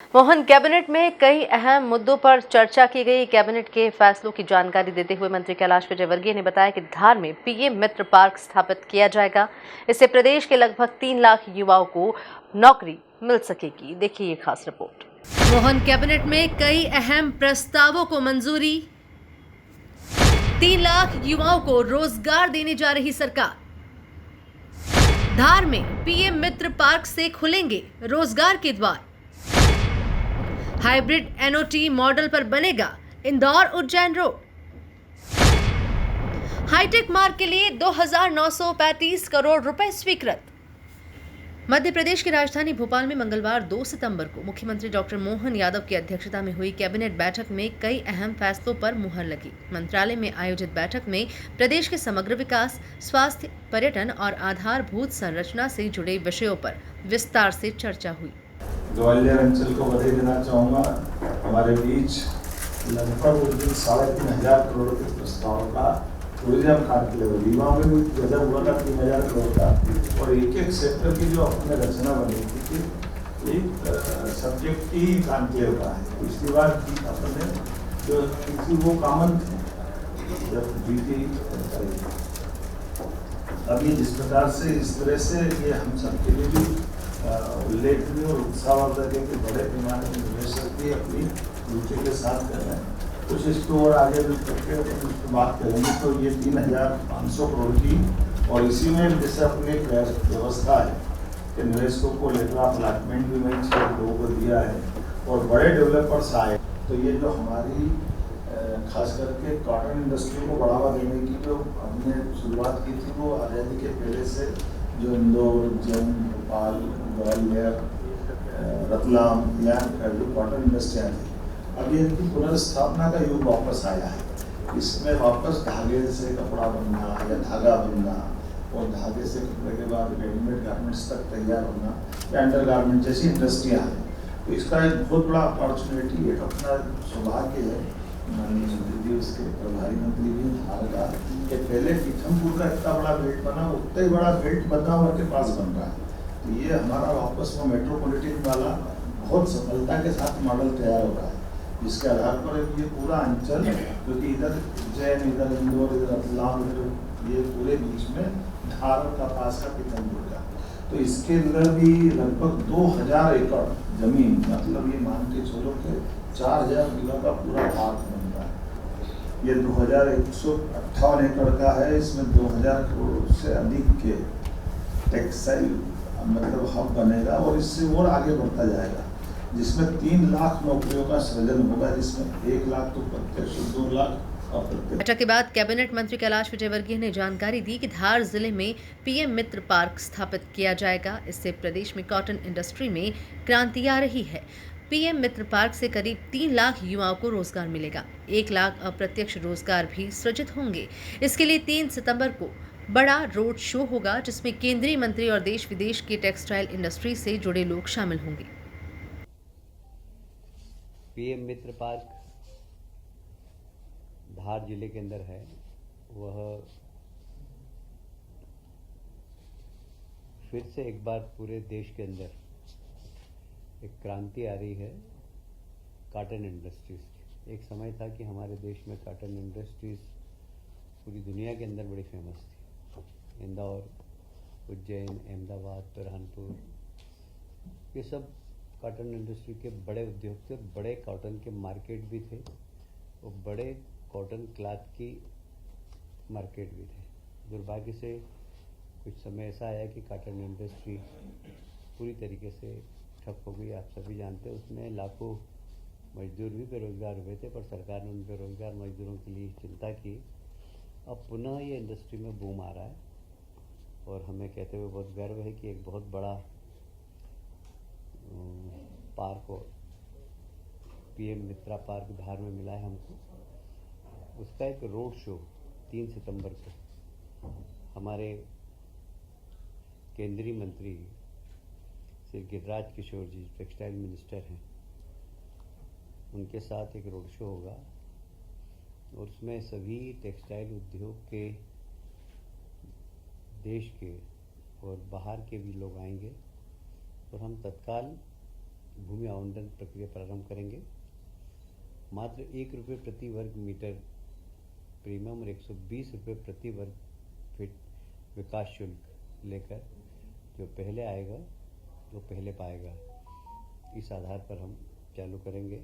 Mohan, cabinet में कई अहम मुद्दों पर चर्चा की गई। कैबिनेट के फैसलों की जानकारी देते हुए मंत्री कैलाश विजयवर्गीय ने बताया कि धार में पीएम मित्र पार्क स्थापित किया जाएगा। इससे प्रदेश के लगभग 3 लाख युवाओं को नौकरी मिल सकेगी। देखिए ये खास रिपोर्ट। मोहन, कैबिनेट में कई अहम प्रस्तावों को मंजूरी। 3 लाख युवाओं को रोजगार देने जा रही सरकार। धार में पीएम मित्र पार्क से खुलेंगे रोजगार के द्वार। हाइब्रिड एनओटी मॉडल पर बनेगा इंदौर उज्जैन रोड। हाईटेक मार्ग के लिए 2,935 करोड़ रुपए स्वीकृत। मध्य प्रदेश की राजधानी भोपाल में मंगलवार 2 सितंबर को मुख्यमंत्री डॉक्टर मोहन यादव की अध्यक्षता में हुई कैबिनेट बैठक में कई अहम फैसलों पर मुहर लगी। मंत्रालय में आयोजित बैठक में प्रदेश के समग्र विकास, स्वास्थ्य, पर्यटन और आधारभूत संरचना से जुड़े विषयों पर विस्तार से चर्चा हुई। ग्वालियर अंचल को बधाई देना चाहूँगा। हमारे बीच लगभग उस दिन 3,500 करोड़ के प्रस्ताव का टूरिज्म खाते के लिए युवाओं में भी गजब हुआ था 3,000 करोड़ का, और एक सेक्टर की जो अपने रचना बनी थी कि एक सब्जेक्ट की कांक्लेव का है। पिछली बार अपने जो थी वो कॉमन थी जब जीती। अब ये जिस प्रकार से इस तरह से ये हम सबके लिए भी उल्लेखनीय और उत्साहवर्धक है कि बड़े पैमाने में निवेशक भी अपनी रुचि के साथ कर रहे हैं। कुछ इसको और आगे भी करके उसकी बात करेंगे। तो ये 3,500 करोड़ की, और इसी में जैसे अपनी एक व्यवस्था है कि निवेशकों को लेकर अलॉटमेंट भी मैं 6 लोगों को दिया है और बड़े डेवलपर्स आए। तो ये जो हमारी खास करके कॉटन इंडस्ट्री को बढ़ावा देने की जो हमने शुरुआत की थी वो आज़ादी के पहले से जो इंदौर, उज्जैन, भोपाल, ग्वालियर, रतलाम यहाँ जो कॉटन इंडस्ट्रियाँ थी, अब ये इनकी पुनर्स्थापना का युग वापस आया है। इसमें वापस धागे से कपड़ा बनना या धागा बनना और धागे से कपड़े के बाद रेडीमेड गारमेंट्स तक तैयार होना या अंडर गारमेंट जैसी इंडस्ट्रियाँ हैं। तो इसका एक बहुत बड़ा अपॉर्चुनिटी, एक अपना सौभाग्य है। माननीय मंत्री जी उसके प्रभारी मंत्री भी धार का कि पहले पीथमपुर का इतना बड़ा बेल्ट बना, उतना ही बड़ा बेल्ट बदनावर के पास बन रहा है। तो ये हमारा वापस वो मेट्रोपॉलिटन वाला बहुत सफलता के साथ मॉडल तैयार हो रहा है, जिसके आधार पर ये पूरा अंचल, क्योंकि इधर उज्जैन, इधर इंदौर, इधर रतलाम, इधर ये पूरे बीच में धार का पास का पीथमपुर का, तो इसके अंदर भी लगभग 2,000 एकड़ जमीन, मतलब ये मान के चलो कि 4,000 बीघा का पूरा पार्क बनता है। ये 2,158 एकड़ का है। इसमें 2,000 करोड़ से अधिक के टेक्सटाइल मतलब हब बनेगा और इससे और आगे बढ़ता जाएगा, जिसमें 3 लाख नौकरियों का सृजन होगा, जिसमें 1 लाख तो प्रत्यक्ष, 2 लाख अप्रत्यक्ष। बैठक के बाद कैबिनेट मंत्री कैलाश विजयवर्गीय ने जानकारी दी कि धार जिले में पीएम मित्र पार्क स्थापित किया जाएगा। इससे प्रदेश में कॉटन इंडस्ट्री में क्रांति आ रही है। पीएम मित्र पार्क से करीब 3 लाख युवाओं को रोजगार मिलेगा। 1 लाख अप्रत्यक्ष रोजगार भी सृजित होंगे। इसके लिए 3 सितंबर को बड़ा रोड शो होगा, जिसमें केंद्रीय मंत्री और देश विदेश के टेक्सटाइल इंडस्ट्री से जुड़े लोग शामिल होंगे। पीएम मित्र पार्क धार जिले के अंदर है, वह फिर से एक बार पूरे देश के अंदर एक क्रांति आ रही है कॉटन इंडस्ट्रीज की। एक समय था कि हमारे देश में कॉटन इंडस्ट्रीज पूरी दुनिया के अंदर बड़ी फेमस थी। इंदौर, उज्जैन, अहमदाबाद, बुरहानपुर, ये सब कॉटन इंडस्ट्री के बड़े उद्योग थे, बड़े कॉटन के मार्केट भी थे और बड़े कॉटन क्लॉथ की मार्केट भी थे। दुर्भाग्य से कुछ समय ऐसा आया कि कॉटन इंडस्ट्री पूरी तरीके से ठप हो गई। आप सभी जानते हैं उसमें लाखों मजदूर भी बेरोजगार हुए थे, पर सरकार ने उन बेरोजगार मजदूरों के लिए चिंता की। अब पुनः ये इंडस्ट्री में बूम आ रहा है और हमें कहते हुए बहुत गर्व है कि एक बहुत बड़ा पार्क और पीएम मित्रा पार्क धार में मिला है हमको। उसका एक रोड शो 3 सितंबर को हमारे केंद्रीय मंत्री श्री गिरिराज किशोर जी, टेक्सटाइल मिनिस्टर हैं, उनके साथ एक रोड शो होगा और उसमें सभी टेक्सटाइल उद्योग के देश के और बाहर के भी लोग आएंगे और हम तत्काल भूमि आवंटन प्रक्रिया प्रारंभ करेंगे। मात्र 1 रुपये प्रति वर्ग मीटर प्रीमियम और 120 रुपये प्रति वर्ग फीट विकास शुल्क लेकर जो पहले आएगा वो पहले पाएगा, इस आधार पर हम चालू करेंगे।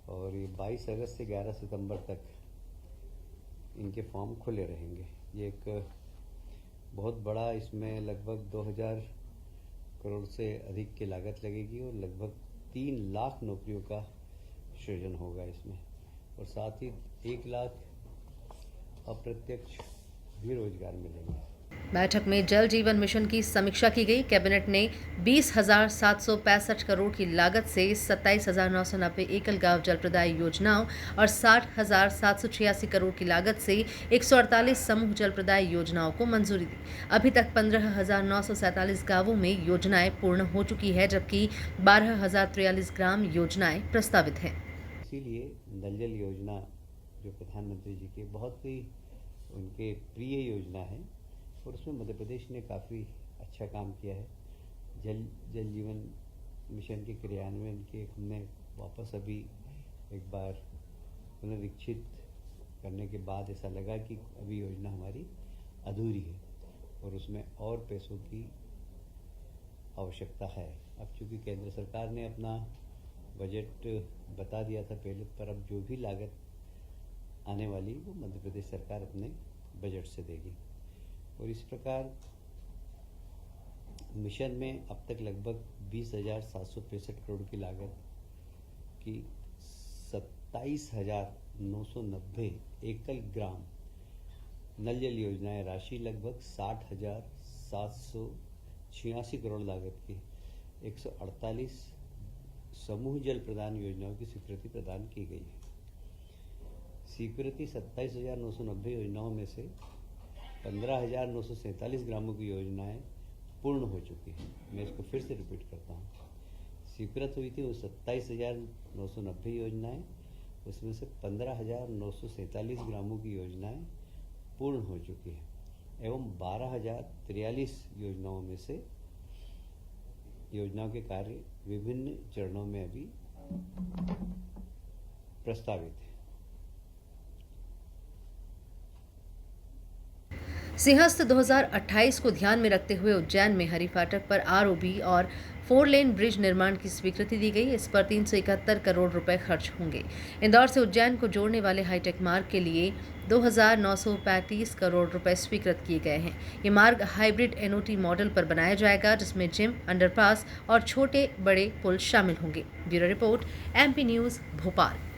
और ये 22 अगस्त से 11 सितंबर तक इनके फॉर्म खुले रहेंगे। ये एक बहुत बड़ा, इसमें लगभग 2000 करोड़ से अधिक की लागत लगेगी और लगभग 3 लाख नौकरियों का सृजन होगा इसमें, और साथ ही 1 लाख अप्रत्यक्ष भी रोजगार मिलेंगे। बैठक में जल जीवन मिशन की समीक्षा की गई। कैबिनेट ने 20,765 करोड़ की लागत से 27,990 एकल गांव जल प्रदाय योजनाओं और 60,786 करोड़ की लागत से 148 समूह जल प्रदाय योजनाओं को मंजूरी दी। अभी तक 15,947 गांवों में योजनाएं पूर्ण हो चुकी है, जबकि 12,043 ग्राम योजनाएं प्रस्तावित हैं। इसीलिए नल जल योजना जो प्रधानमंत्री जी की बहुत ही उनके प्रिय योजना है और उसमें मध्य प्रदेश ने काफ़ी अच्छा काम किया है। जल जीवन मिशन के क्रियान्वयन के हमने वापस अभी एक बार पुनरीक्षित करने के बाद ऐसा लगा कि अभी योजना हमारी अधूरी है और उसमें और पैसों की आवश्यकता है। अब चूँकि केंद्र सरकार ने अपना बजट बता दिया था पहले, पर अब जो भी लागत आने वाली वो मध्य प्रदेश सरकार अपने बजट से देगी। और इस प्रकार मिशन में अब तक लगभग 20,765 करोड़ की लागत की 27,990 एकल ग्राम नल जल योजनाएं राशि लगभग 60,786 करोड़ लागत की 148 समूह जल प्रदान योजनाओं की स्वीकृति प्रदान की गई है। स्वीकृति 27,990 योजनाओं में से 15,947 ग्रामों की योजनाएं पूर्ण हो चुकी हैं। मैं इसको फिर से रिपीट करता हूँ। स्वीकृत हुई थी वो 27,990 योजनाएं, उसमें से 15,947 ग्रामों की योजनाएं पूर्ण हो चुकी हैं एवं 12,043 योजनाओं में से योजनाओं के कार्य विभिन्न चरणों में अभी प्रस्तावित है। सिंहस्थ 2028 को ध्यान में रखते हुए उज्जैन में हरी फाटक पर आरओबी और 4 लेन ब्रिज निर्माण की स्वीकृति दी गई। इस पर 371 करोड़ रुपए खर्च होंगे। इंदौर से उज्जैन को जोड़ने वाले हाईटेक मार्ग के लिए 2,935 करोड़ रुपए स्वीकृत किए गए हैं। ये मार्ग हाइब्रिड एनओटी मॉडल पर बनाया जाएगा, जिसमें जिम, अंडरपास और छोटे बड़े पुल शामिल होंगे। Bureau report, MP news, Bhopal.